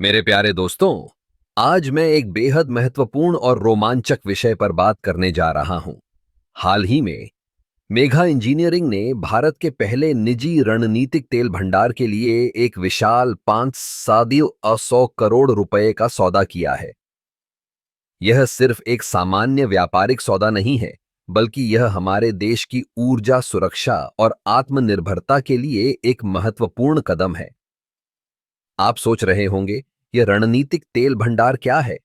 मेरे प्यारे दोस्तों, आज मैं एक बेहद महत्वपूर्ण और रोमांचक विषय पर बात करने जा रहा हूं। हाल ही में मेघा इंजीनियरिंग ने भारत के पहले निजी रणनीतिक तेल भंडार के लिए एक विशाल 5,100 करोड़ रुपए का सौदा किया है। यह सिर्फ एक सामान्य व्यापारिक सौदा नहीं है, बल्कि यह हमारे देश की ऊर्जा सुरक्षा और आत्मनिर्भरता के लिए एक महत्वपूर्ण कदम है। आप सोच रहे होंगे, यह रणनीतिक तेल भंडार क्या है?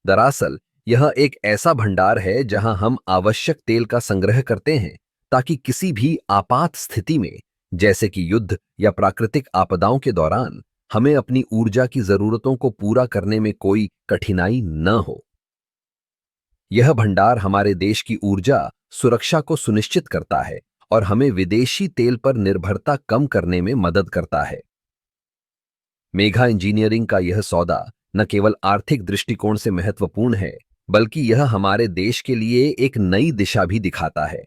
दरअसल यह एक ऐसा भंडार है जहां हम आवश्यक तेल का संग्रह करते हैं ताकि किसी भी आपात स्थिति में, जैसे कि युद्ध या प्राकृतिक आपदाओं के दौरान, हमें अपनी ऊर्जा की जरूरतों को पूरा करने में कोई कठिनाई न हो। यह भंडार हमारे देश की ऊर्जा सुरक्षा को सुनिश्चित करता है और हमें विदेशी तेल पर निर्भरता कम करने में मदद करता है। मेघा इंजीनियरिंग का यह सौदा न केवल आर्थिक दृष्टिकोण से महत्वपूर्ण है, बल्कि यह हमारे देश के लिए एक नई दिशा भी दिखाता है।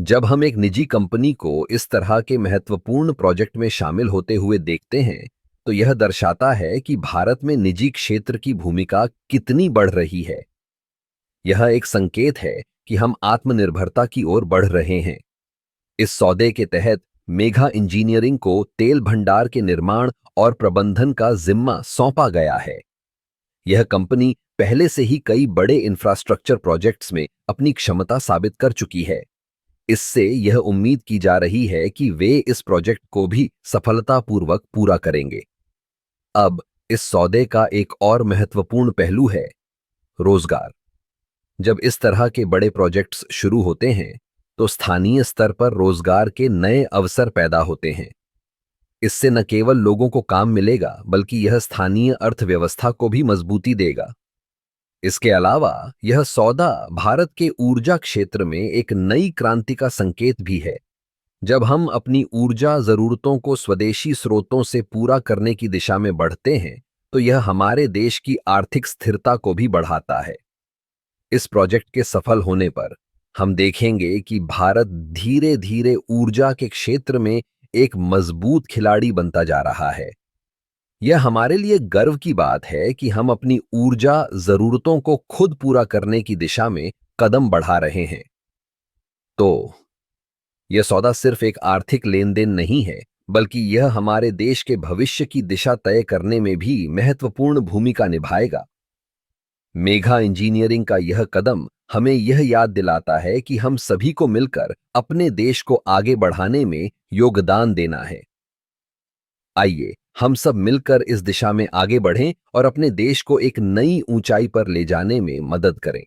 जब हम एक निजी कंपनी को इस तरह के महत्वपूर्ण प्रोजेक्ट में शामिल होते हुए देखते हैं, तो यह दर्शाता है कि भारत में निजी क्षेत्र की भूमिका कितनी बढ़ रही है। यह एक संकेत है कि हम आत्मनिर्भरता की ओर बढ़ रहे हैं। इस सौदे के तहत मेघा इंजीनियरिंग को तेल भंडार के निर्माण और प्रबंधन का जिम्मा सौंपा गया है। यह कंपनी पहले से ही कई बड़े इंफ्रास्ट्रक्चर प्रोजेक्ट्स में अपनी क्षमता साबित कर चुकी है। इससे यह उम्मीद की जा रही है कि वे इस प्रोजेक्ट को भी सफलतापूर्वक पूरा करेंगे। अब इस सौदे का एक और महत्वपूर्ण पहलू है रोजगार। जब इस तरह के बड़े प्रोजेक्ट्स शुरू होते हैं, तो स्थानीय स्तर पर रोजगार के नए अवसर पैदा होते हैं। इससे न केवल लोगों को काम मिलेगा, बल्कि यह स्थानीय अर्थव्यवस्था को भी मजबूती देगा। इसके अलावा यह सौदा भारत के ऊर्जा क्षेत्र में एक नई क्रांति का संकेत भी है। जब हम अपनी ऊर्जा जरूरतों को स्वदेशी स्रोतों से पूरा करने की दिशा में बढ़ते हैं, तो यह हमारे देश की आर्थिक स्थिरता को भी बढ़ाता है। इस प्रोजेक्ट के सफल होने पर हम देखेंगे कि भारत धीरे धीरे ऊर्जा के क्षेत्र में एक मजबूत खिलाड़ी बनता जा रहा है। यह हमारे लिए गर्व की बात है कि हम अपनी ऊर्जा जरूरतों को खुद पूरा करने की दिशा में कदम बढ़ा रहे हैं। तो यह सौदा सिर्फ एक आर्थिक लेन देन नहीं है, बल्कि यह हमारे देश के भविष्य की दिशा तय करने में भी महत्वपूर्ण भूमिका निभाएगा। मेघा इंजीनियरिंग का यह कदम हमें यह याद दिलाता है कि हम सभी को मिलकर अपने देश को आगे बढ़ाने में योगदान देना है। आइए हम सब मिलकर इस दिशा में आगे बढ़ें और अपने देश को एक नई ऊंचाई पर ले जाने में मदद करें।